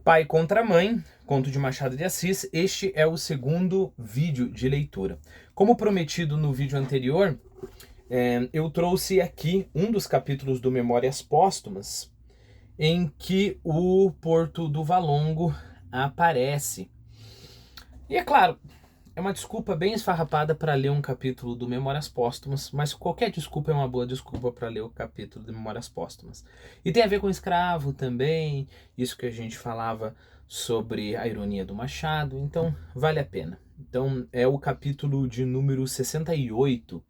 Pai contra Mãe, conto de Machado de Assis. Este é o segundo vídeo de leitura. Como prometido no vídeo anterior, eu trouxe aqui um dos capítulos do Memórias Póstumas, em que o Porto do Valongo aparece. E é claro, é uma desculpa bem esfarrapada para ler um capítulo do Memórias Póstumas, mas qualquer desculpa é uma boa desculpa para ler o capítulo do Memórias Póstumas. E tem a ver com escravo também, isso que a gente falava sobre a ironia do Machado, então vale a pena. Então é o capítulo de número 68,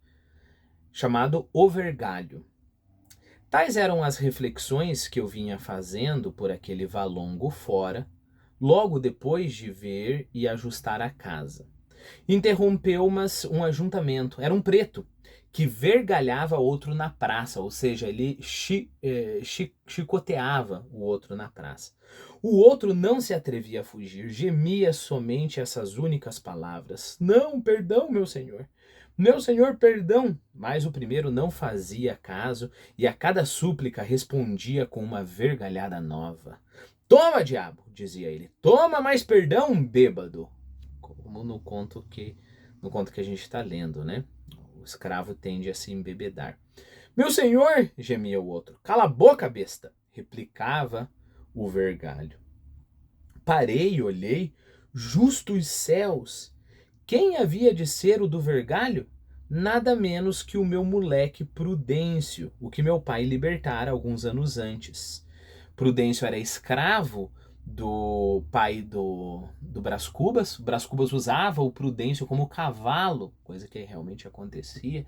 chamado O Vergalho. Tais eram as reflexões que eu vinha fazendo por aquele valongo fora, logo depois de ver e ajustar a casa. Interrompeu-mas um ajuntamento. Era um preto que vergalhava outro na praça, ou seja, ele chicoteava o outro na praça. O outro não se atrevia a fugir, gemia somente essas únicas palavras: "Não, perdão, meu senhor. Meu senhor, perdão." Mas o primeiro não fazia caso e a cada súplica respondia com uma vergalhada nova. "Toma, diabo," dizia ele. "Toma mais perdão, bêbado." Como no conto que a gente está lendo, né? O escravo tende a se embebedar. "Meu senhor," gemia o outro. "Cala a boca, besta," replicava o vergalho. Parei e olhei. Justos céus! Quem havia de ser o do vergalho? Nada menos que o meu moleque Prudêncio, o que meu pai libertara alguns anos antes. Prudêncio era escravo do pai do Brás Cubas. O Brás Cubas usava o Prudêncio como cavalo, coisa que realmente acontecia.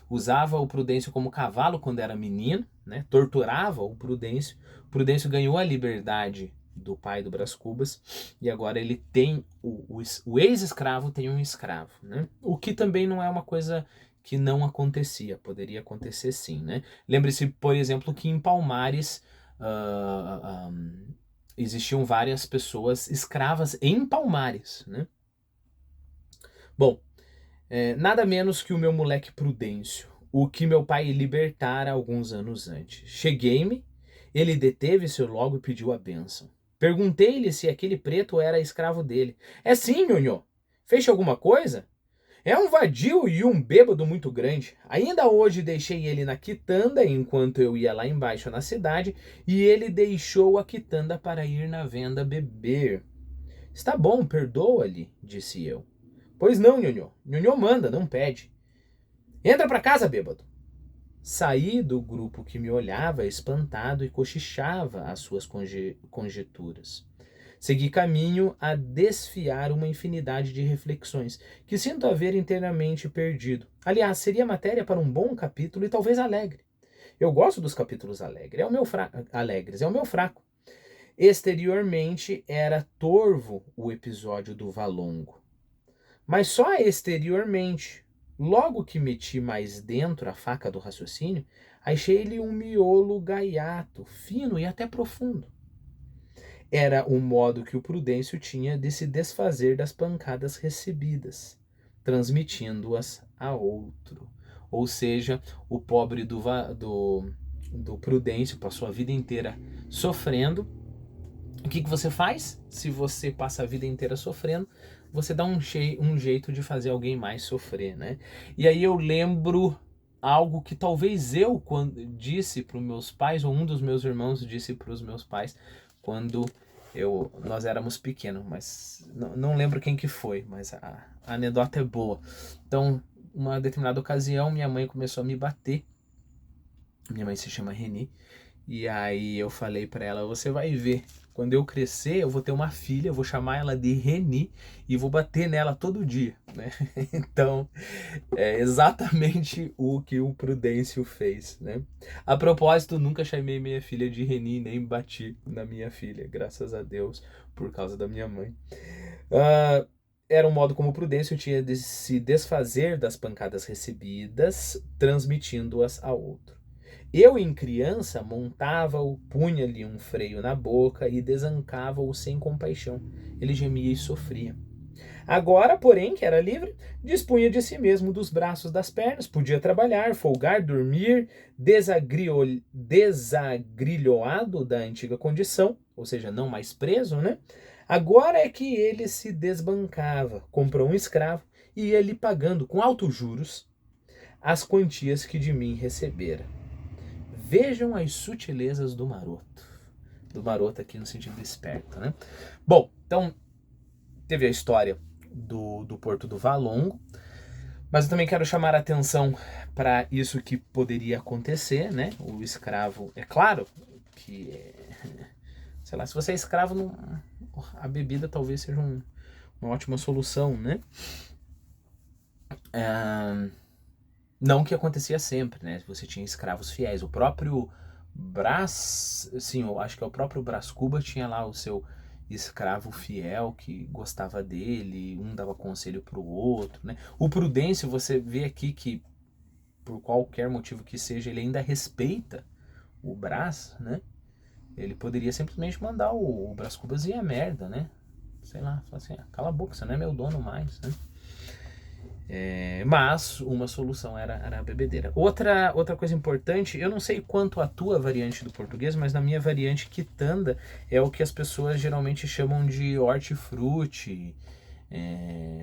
Usava o Prudêncio como cavalo quando era menino, né? Torturava o Prudêncio. O Prudêncio ganhou a liberdade do pai do Brás Cubas e agora ele tem o ex-escravo tem um escravo, né? O que também não é uma coisa que não acontecia, poderia acontecer sim, né? Lembre-se, por exemplo, que em Palmares existiam várias pessoas escravas em Palmares, né? Bom, nada menos que o meu moleque Prudêncio, o que meu pai libertara alguns anos antes. Cheguei-me, ele deteve-se logo e pediu a bênção. Perguntei-lhe se aquele preto era escravo dele. "É sim, nhonhô. Fez alguma coisa?" "É um vadio e um bêbado muito grande. Ainda hoje deixei ele na quitanda enquanto eu ia lá embaixo na cidade e ele deixou a quitanda para ir na venda beber." "Está bom, perdoa-lhe," disse eu. "Pois não, nhonhô. Nhonhô manda, não pede." "Entra para casa, bêbado." Saí do grupo que me olhava espantado e cochichava as suas conjecturas. Segui caminho a desfiar uma infinidade de reflexões que sinto haver inteiramente perdido. Aliás, seria matéria para um bom capítulo e talvez alegre. Eu gosto dos capítulos alegres, é o meu fraco. Exteriormente era torvo o episódio do Valongo, mas só exteriormente. Logo que meti mais dentro a faca do raciocínio, achei-lhe um miolo gaiato, fino e até profundo. Era o modo que o Prudêncio tinha de se desfazer das pancadas recebidas, transmitindo-as a outro. Ou seja, o pobre do Prudêncio passou a vida inteira sofrendo. O que você faz? Se você passa a vida inteira sofrendo, você dá um jeito de fazer alguém mais sofrer, né? E aí eu lembro algo que talvez eu disse para os meus pais, ou um dos meus irmãos disse para os meus pais, quando nós éramos pequenos, mas não lembro quem que foi, mas a anedota é boa. Então, uma determinada ocasião, minha mãe começou a me bater. Minha mãe se chama Reni. E aí eu falei para ela: "Você vai ver, quando eu crescer eu vou ter uma filha, eu vou chamar ela de Reni e vou bater nela todo dia," né? Então, é exatamente o que o Prudêncio fez, né? A propósito, nunca chamei minha filha de Reni, nem bati na minha filha, graças a Deus, por causa da minha mãe. Era um modo como o Prudêncio tinha de se desfazer das pancadas recebidas, transmitindo-as a outro. Eu, em criança, montava-o, punha-lhe um freio na boca e desancava-o sem compaixão. Ele gemia e sofria. Agora, porém, que era livre, dispunha de si mesmo, dos braços, das pernas, podia trabalhar, folgar, dormir, desagrilhoado da antiga condição, ou seja, não mais preso, né? Agora é que ele se desbancava, comprou um escravo e ia lhe pagando com altos juros as quantias que de mim recebera. Vejam as sutilezas do maroto. Do maroto aqui no sentido esperto, né? Bom, então teve a história do Porto do Valongo, mas eu também quero chamar a atenção para isso que poderia acontecer, né? O escravo, é claro que, sei lá, se você é escravo, não, a bebida talvez seja uma ótima solução, né? Não que acontecia sempre, né? Você tinha escravos fiéis. O próprio Brás, sim, eu acho que é o próprio Brás Cuba tinha lá o seu escravo fiel que gostava dele, um dava conselho pro outro, né? O Prudêncio, você vê aqui que por qualquer motivo que seja, ele ainda respeita o Brás, né? Ele poderia simplesmente mandar o Brás Cubas ir a merda, né? Sei lá, falar assim, cala a boca, você não é meu dono mais, né? Mas uma solução era a bebedeira. Outra coisa importante, eu não sei quanto a tua variante do português, mas na minha variante, quitanda é o que as pessoas geralmente chamam de hortifruti,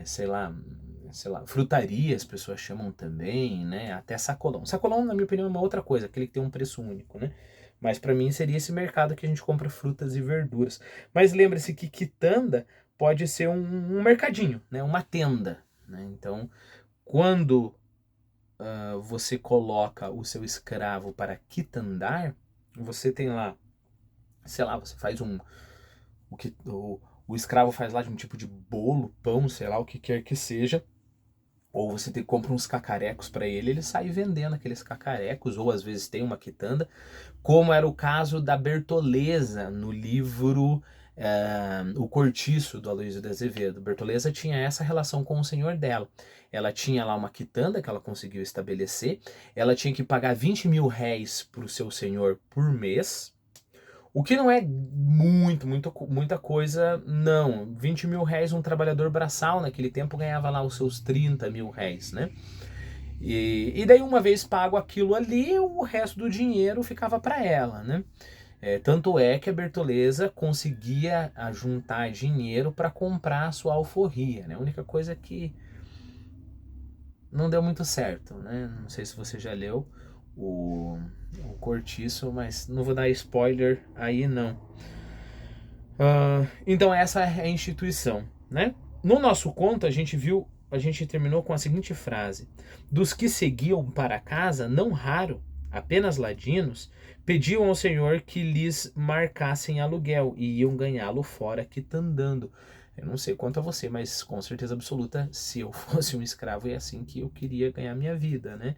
sei lá, frutaria as pessoas chamam também, né? Até sacolão. Sacolão, na minha opinião, é uma outra coisa, aquele que tem um preço único, né? Mas para mim seria esse mercado que a gente compra frutas e verduras. Mas lembre-se que quitanda pode ser um mercadinho, né? Uma tenda, né? Então, quando você coloca o seu escravo para quitandar, você tem lá, sei lá, você faz o escravo faz lá de um tipo de bolo, pão, sei lá, o que quer que seja, ou você compra uns cacarecos para ele sai vendendo aqueles cacarecos, ou às vezes tem uma quitanda, como era o caso da Bertoleza no livro O Cortiço, do Aloysio de Azevedo. Bertoleza tinha essa relação com o senhor dela. Ela tinha lá uma quitanda que ela conseguiu estabelecer, ela tinha que pagar 20 mil réis para o seu senhor por mês, o que não é muita coisa, não. 20 mil réis um trabalhador braçal naquele tempo ganhava lá os seus 30 mil réis, né? E daí uma vez pago aquilo ali, o resto do dinheiro ficava para ela, né? Tanto é que a Bertoleza conseguia juntar dinheiro para comprar a sua alforria, né? A única coisa que não deu muito certo, né? Não sei se você já leu o Cortiço, mas não vou dar spoiler aí não. Então essa é a instituição, né? No nosso conto a gente terminou com a seguinte frase: dos que seguiam para casa, não raro, apenas ladinos, pediam ao Senhor que lhes marcassem aluguel e iam ganhá-lo fora quitandando. Eu não sei quanto a você, mas com certeza absoluta, se eu fosse um escravo, é assim que eu queria ganhar minha vida, né?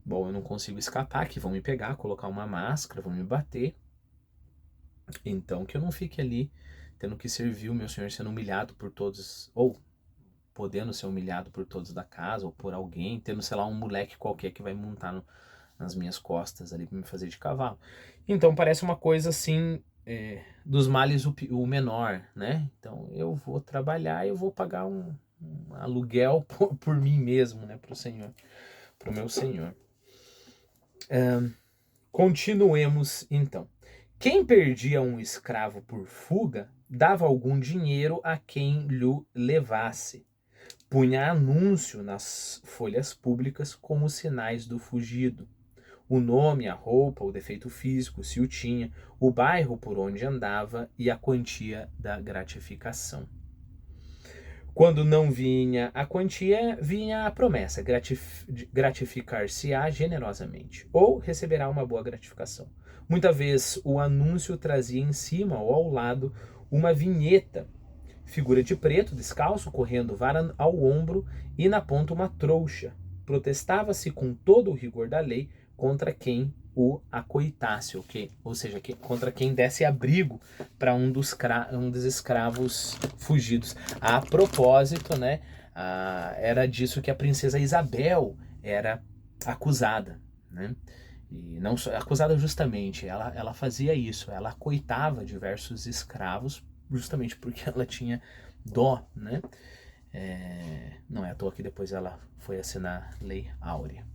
Bom, eu não consigo escapar, que vão me pegar, colocar uma máscara, vão me bater. Então que eu não fique ali tendo que servir o meu senhor sendo humilhado por todos, ou podendo ser humilhado por todos da casa, ou por alguém, tendo, sei lá, um moleque qualquer que vai montar nas minhas costas ali pra me fazer de cavalo. Então parece uma coisa assim, dos males o menor, né? Então eu vou trabalhar e eu vou pagar um aluguel por mim mesmo, né, pro senhor, pro meu senhor. Continuemos então. Quem perdia um escravo por fuga, dava algum dinheiro a quem lhe levasse. Punha anúncio nas folhas públicas com os sinais do fugido. O nome, a roupa, o defeito físico, se o tinha, o bairro por onde andava e a quantia da gratificação. Quando não vinha a quantia, vinha a promessa, gratificar-se-á generosamente, ou receberá uma boa gratificação. Muitas vezes o anúncio trazia em cima ou ao lado uma vinheta, figura de preto, descalço, correndo vara ao ombro e na ponta uma trouxa. Protestava-se com todo o rigor da lei contra quem o acoitasse, ou seja, contra quem desse abrigo para um dos escravos fugidos. A propósito, né, era disso que a princesa Isabel era acusada, né? E não só acusada justamente, ela fazia isso, ela acoitava diversos escravos justamente porque ela tinha dó, né? Não é à toa que depois ela foi assinar Lei Áurea.